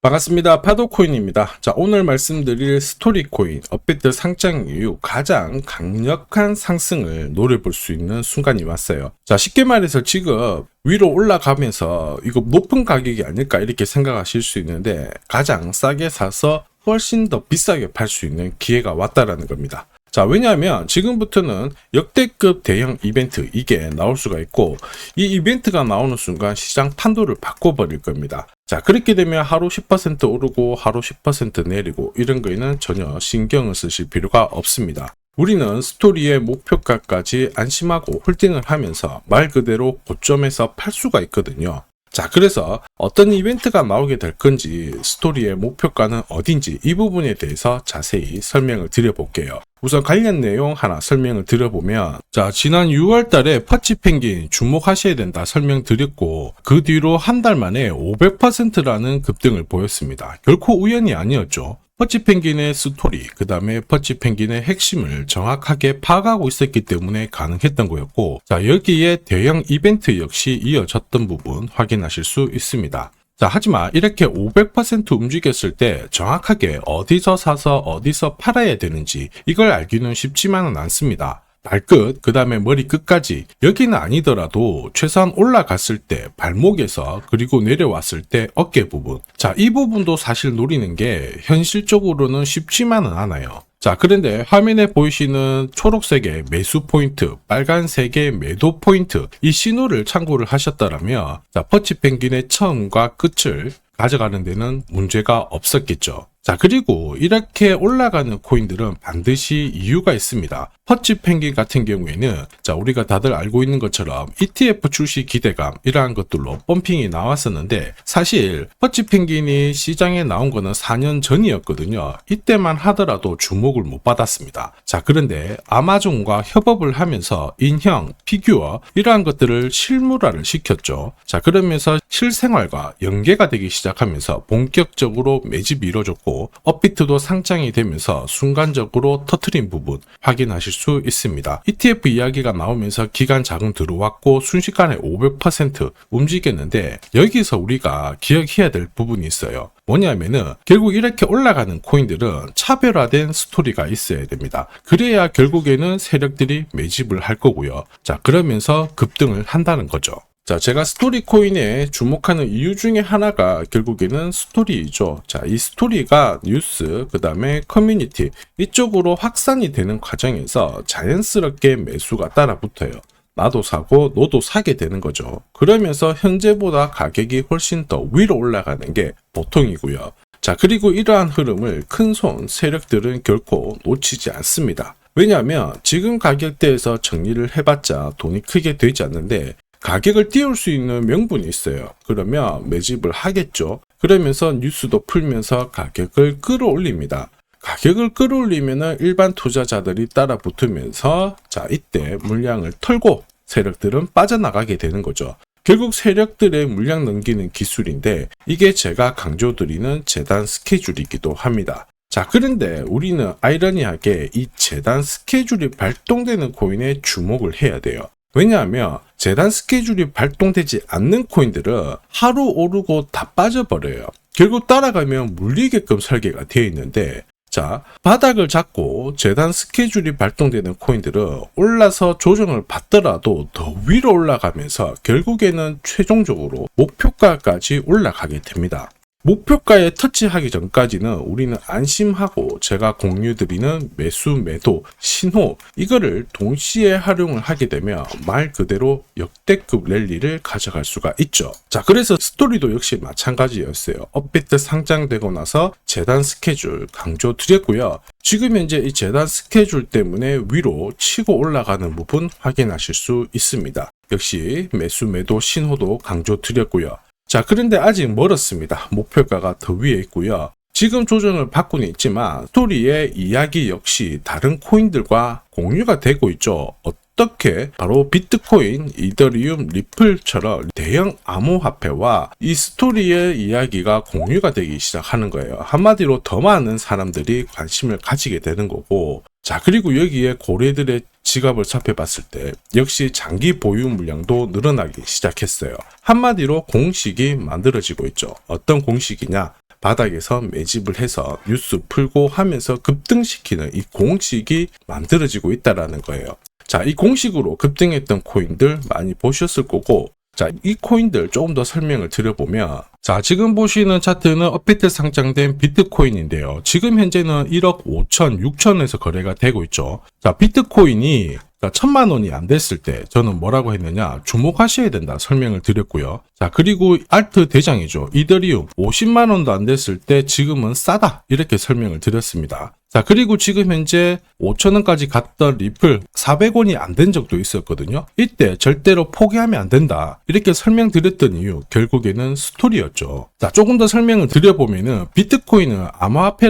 반갑습니다. 파도코인입니다. 자, 오늘 말씀드릴 스토리코인 업비트 상장 이후 가장 강력한 상승을 노려볼 수 있는 순간이 왔어요. 자, 쉽게 말해서 지금 위로 올라가면서 이거 높은 가격이 아닐까 이렇게 생각하실 수 있는데 가장 싸게 사서 훨씬 더 비싸게 팔 수 있는 기회가 왔다라는 겁니다. 자, 왜냐하면 지금부터는 역대급 대형 이벤트 이게 나올 수가 있고 이 이벤트가 나오는 순간 시장 판도를 바꿔버릴 겁니다. 자, 그렇게 되면 하루 10% 오르고 하루 10% 내리고 이런 거에는 전혀 신경을 쓰실 필요가 없습니다. 우리는 스토리의 목표가까지 안심하고 홀딩을 하면서 말 그대로 고점에서 팔 수가 있거든요. 자, 그래서 어떤 이벤트가 나오게 될 건지 스토리의 목표가는 어딘지 이 부분에 대해서 자세히 설명을 드려볼게요. 우선 관련 내용 하나 설명을 드려보면, 자, 지난 6월 달에 퍼치펭귄 주목하셔야 된다 설명드렸고 그 뒤로 한 달 만에 500%라는 급등을 보였습니다. 결코 우연이 아니었죠. 퍼치펭귄의 스토리, 그 다음에 퍼치펭귄의 핵심을 정확하게 파악하고 있었기 때문에 가능했던 거였고, 자, 여기에 대형 이벤트 역시 이어졌던 부분 확인하실 수 있습니다. 자, 하지만 이렇게 500% 움직였을 때 정확하게 어디서 사서 어디서 팔아야 되는지 이걸 알기는 쉽지만은 않습니다. 발끝, 그 다음에 머리 끝까지 여기는 아니더라도 최소한 올라갔을 때 발목에서 그리고 내려왔을 때 어깨 부분, 자, 이 부분도 사실 노리는 게 현실적으로는 쉽지만은 않아요. 자, 그런데 화면에 보이시는 초록색의 매수 포인트, 빨간색의 매도 포인트, 이 신호를 참고를 하셨다면 자, 퍼치펭귄의 처음과 끝을 가져가는 데는 문제가 없었겠죠. 자, 그리고 이렇게 올라가는 코인들은 반드시 이유가 있습니다. 퍼치펭귄 같은 경우에는 자, 우리가 다들 알고 있는 것처럼 ETF 출시 기대감 이러한 것들로 펌핑이 나왔었는데 사실 퍼치펭귄이 시장에 나온 거는 4년 전이었거든요. 이때만 하더라도 주목을 못 받았습니다. 자, 그런데 아마존과 협업을 하면서 인형, 피규어 이러한 것들을 실물화를 시켰죠. 자, 그러면서 실생활과 연계가 되기 시작하면서 본격적으로 매집이 이루어졌고 업비트도 상장이 되면서 순간적으로 터트린 부분 확인하실 수 있습니다. ETF 이야기가 나오면서 기관 자금 들어왔고 순식간에 500% 움직였는데 여기서 우리가 기억해야 될 부분이 있어요. 뭐냐면은 결국 이렇게 올라가는 코인들은 차별화된 스토리가 있어야 됩니다. 그래야 결국에는 세력들이 매집을 할 거고요. 자, 그러면서 급등을 한다는 거죠. 자, 제가 스토리 코인에 주목하는 이유 중에 하나가 결국에는 스토리이죠. 자, 이 스토리가 뉴스, 그 다음에 커뮤니티 이쪽으로 확산이 되는 과정에서 자연스럽게 매수가 따라 붙어요. 나도 사고 너도 사게 되는 거죠. 그러면서 현재보다 가격이 훨씬 더 위로 올라가는 게 보통이고요. 자, 그리고 이러한 흐름을 큰손 세력들은 결코 놓치지 않습니다. 왜냐하면 지금 가격대에서 정리를 해봤자 돈이 크게 되지 않는데 가격을 띄울 수 있는 명분이 있어요. 그러면 매집을 하겠죠. 그러면서 뉴스도 풀면서 가격을 끌어올립니다. 가격을 끌어올리면 일반 투자자들이 따라 붙으면서 자, 이때 물량을 털고 세력들은 빠져나가게 되는 거죠. 결국 세력들의 물량 넘기는 기술인데 이게 제가 강조드리는 재단 스케줄이기도 합니다. 자, 그런데 우리는 아이러니하게 이 재단 스케줄이 발동되는 코인에 주목을 해야 돼요. 왜냐하면 재단 스케줄이 발동되지 않는 코인들은 하루 오르고 다 빠져버려요. 결국 따라가면 물리게끔 설계가 되어 있는데 자, 바닥을 잡고 재단 스케줄이 발동되는 코인들은 올라서 조정을 받더라도 더 위로 올라가면서 결국에는 최종적으로 목표가까지 올라가게 됩니다. 목표가에 터치하기 전까지는 우리는 안심하고 제가 공유드리는 매수, 매도, 신호 이거를 동시에 활용을 하게 되면 말 그대로 역대급 랠리를 가져갈 수가 있죠. 자, 그래서 스토리도 역시 마찬가지였어요. 업비트 상장되고 나서 재단 스케줄 강조드렸고요. 지금 현재 이 재단 스케줄 때문에 위로 치고 올라가는 부분 확인하실 수 있습니다. 역시 매수, 매도, 신호도 강조드렸고요. 자, 그런데 아직 멀었습니다. 목표가가 더 위에 있고요. 지금 조정을 받고는 있지만 스토리의 이야기 역시 다른 코인들과 공유가 되고 있죠. 어떻게? 바로 비트코인, 이더리움, 리플처럼 대형 암호화폐와 이 스토리의 이야기가 공유가 되기 시작하는 거예요. 한마디로 더 많은 사람들이 관심을 가지게 되는 거고, 자, 그리고 여기에 고래들의 지갑을 살펴봤을 때 역시 장기 보유 물량도 늘어나기 시작했어요. 한마디로 공식이 만들어지고 있죠. 어떤 공식이냐? 바닥에서 매집을 해서 뉴스 풀고 하면서 급등시키는 이 공식이 만들어지고 있다라는 거예요. 자, 이 공식으로 급등했던 코인들 많이 보셨을 거고, 자, 이 코인들 조금 더 설명을 드려보면, 자, 지금 보시는 차트는 업비트 상장된 비트코인인데요. 지금 현재는 1억 5천, 6천에서 거래가 되고 있죠. 자, 비트코인이 1,000만 원이 안 됐을 때 저는 뭐라고 했느냐, 주목하셔야 된다 설명을 드렸고요. 자, 그리고 알트 대장이죠. 이더리움 50만 원도 안 됐을 때 지금은 싸다 이렇게 설명을 드렸습니다. 자, 그리고 지금 현재 5,000원까지 갔던 리플 400원이 안 된 적도 있었거든요. 이때 절대로 포기하면 안 된다 이렇게 설명드렸던 이유, 결국에는 스토리였죠. 자, 조금 더 설명을 드려보면은 비트코인은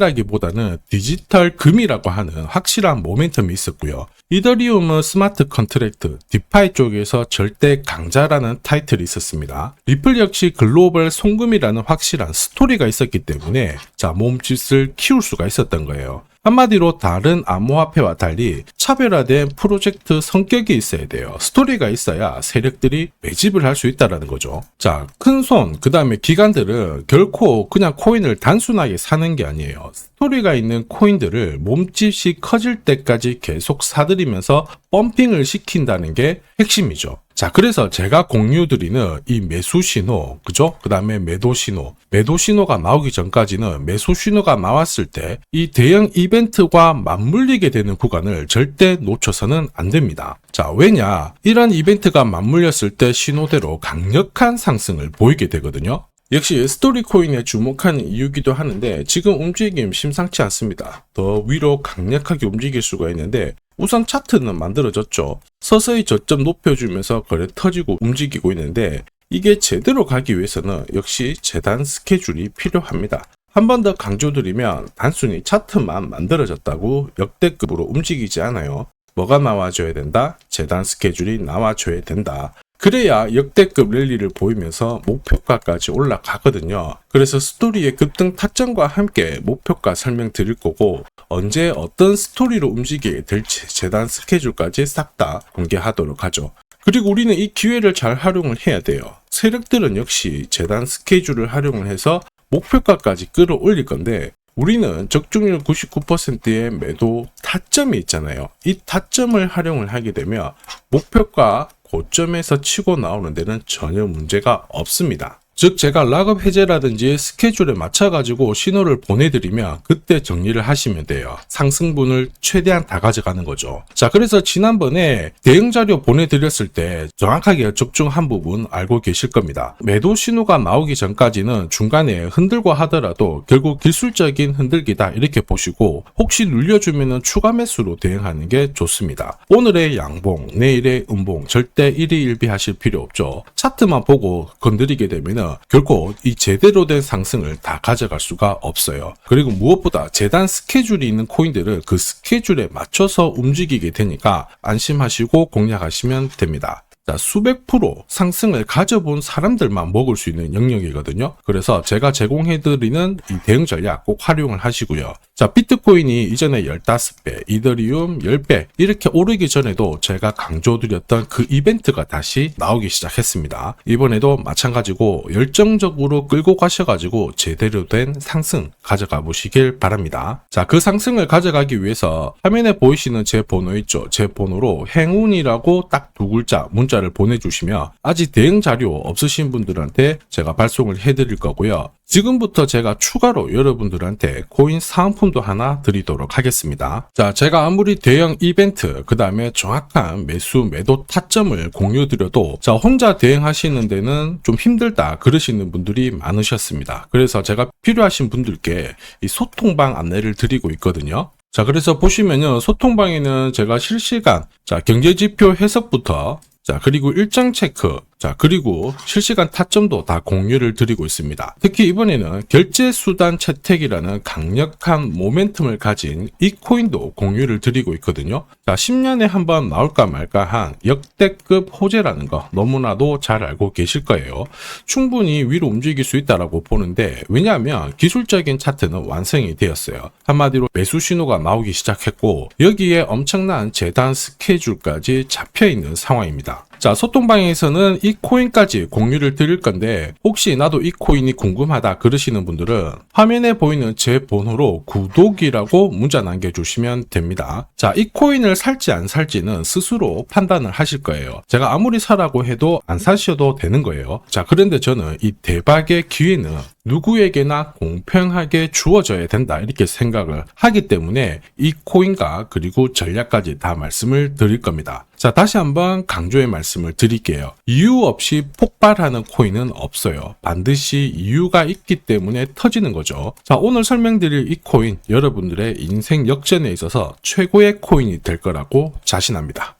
암호화폐라기보다는 디지털 금이라고 하는 확실한 모멘텀이 있었고요. 이더리움은 스마트 컨트랙트, 디파이 쪽에서 절대 강자라는 타이틀이 있었습니다. 리플 역시 글로벌 송금이라는 확실한 스토리가 있었기 때문에 자, 몸짓을 키울 수가 있었던 거예요. 한마디로 다른 암호화폐와 달리 차별화된 프로젝트 성격이 있어야 돼요. 스토리가 있어야 세력들이 매집을 할 수 있다는 거죠. 자, 큰손, 그 다음에 기관들은 결코 그냥 코인을 단순하게 사는 게 아니에요. 스토리가 있는 코인들을 몸집이 커질 때까지 계속 사들이면서 펌핑을 시킨다는 게 핵심이죠. 자, 그래서 제가 공유드리는 이 매수 신호, 그죠? 그 다음에 매도 신호가 나오기 전까지는 매수 신호가 나왔을 때 이 대형 이벤트와 맞물리게 되는 구간을 절대 놓쳐서는 안 됩니다. 자, 왜냐? 이런 이벤트가 맞물렸을 때 신호대로 강력한 상승을 보이게 되거든요. 역시 스토리 코인에 주목하는 이유기도 하는데 지금 움직임 심상치 않습니다. 더 위로 강력하게 움직일 수가 있는데 우선 차트는 만들어졌죠. 서서히 저점 높여주면서 거래 터지고 움직이고 있는데 이게 제대로 가기 위해서는 역시 재단 스케줄이 필요합니다. 한 번 더 강조드리면 단순히 차트만 만들어졌다고 역대급으로 움직이지 않아요. 뭐가 나와줘야 된다? 재단 스케줄이 나와줘야 된다. 그래야 역대급 랠리를 보이면서 목표가까지 올라가거든요. 그래서 스토리의 급등 타점과 함께 목표가 설명드릴 거고 언제 어떤 스토리로 움직이게 될지 재단 스케줄까지 싹 다 공개하도록 하죠. 그리고 우리는 이 기회를 잘 활용을 해야 돼요. 세력들은 역시 재단 스케줄을 활용을 해서 목표가까지 끌어올릴 건데 우리는 적중률 99%의 매도 타점이 있잖아요. 이 타점을 활용을 하게 되면 목표가 고점에서 치고 나오는 데는 전혀 문제가 없습니다. 즉 제가 락업 해제라든지 스케줄에 맞춰가지고 신호를 보내드리면 그때 정리를 하시면 돼요. 상승분을 최대한 다 가져가는 거죠. 자, 그래서 지난번에 대응 자료 보내드렸을 때 정확하게 적중한 부분 알고 계실 겁니다. 매도 신호가 나오기 전까지는 중간에 흔들고 하더라도 결국 기술적인 흔들기다 이렇게 보시고 혹시 눌려주면 추가 매수로 대응하는 게 좋습니다. 오늘의 양봉, 내일의 음봉 절대 일희일비하실 필요 없죠. 차트만 보고 건드리게 되면 결코 이 제대로 된 상승을 다 가져갈 수가 없어요. 그리고 무엇보다 재단 스케줄이 있는 코인들은 그 스케줄에 맞춰서 움직이게 되니까 안심하시고 공략하시면 됩니다. 자, 수백 프로 상승을 가져본 사람들만 먹을 수 있는 영역이거든요. 그래서 제가 제공해드리는 이 대응 전략 꼭 활용을 하시고요. 자, 비트코인이 이전에 15배, 이더리움 10배 이렇게 오르기 전에도 제가 강조드렸던 그 이벤트가 다시 나오기 시작했습니다. 이번에도 마찬가지고 열정적으로 끌고 가셔가지고 제대로 된 상승 가져가 보시길 바랍니다. 자, 그 상승을 가져가기 위해서 화면에 보이시는 제 번호 있죠. 제 번호로 행운이라고 딱 두 글자 문자를 보내주시면 아직 대응 자료 없으신 분들한테 제가 발송을 해드릴 거고요. 지금부터 제가 추가로 여러분들한테 코인 사은품도 하나 드리도록 하겠습니다. 자, 제가 아무리 대형 이벤트, 그 다음에 정확한 매수, 매도 타점을 공유드려도 자, 혼자 대응하시는 데는 좀 힘들다 그러시는 분들이 많으셨습니다. 그래서 제가 필요하신 분들께 이 소통방 안내를 드리고 있거든요. 자, 그래서 보시면요. 소통방에는 제가 실시간, 자, 경제지표 해석부터 자, 그리고 일정 체크, 자, 그리고 실시간 타점도 다 공유를 드리고 있습니다. 특히 이번에는 결제수단 채택이라는 강력한 모멘텀을 가진 이 코인도 공유를 드리고 있거든요. 자, 10년에 한번 나올까 말까 한 역대급 호재라는 거 너무나도 잘 알고 계실 거예요. 충분히 위로 움직일 수 있다라고 보는데 왜냐하면 기술적인 차트는 완성이 되었어요. 한마디로 매수 신호가 나오기 시작했고 여기에 엄청난 재단 스케줄까지 잡혀 있는 상황입니다. 자, 소통방에서는 이 코인까지 공유를 드릴 건데 혹시 나도 이 코인이 궁금하다 그러시는 분들은 화면에 보이는 제 번호로 구독이라고 문자 남겨주시면 됩니다. 자, 이 코인을 살지 안 살지는 스스로 판단을 하실 거예요. 제가 아무리 사라고 해도 안 사셔도 되는 거예요. 자, 그런데 저는 이 대박의 기회는 누구에게나 공평하게 주어져야 된다 이렇게 생각을 하기 때문에 이 코인과 그리고 전략까지 다 말씀을 드릴 겁니다. 자, 다시 한번 강조의 말씀을 드릴게요. 이유 없이 폭발하는 코인은 없어요. 반드시 이유가 있기 때문에 터지는 거죠. 자, 오늘 설명드릴 이 코인 여러분들의 인생 역전에 있어서 최고의 코인이 될 거라고 자신합니다.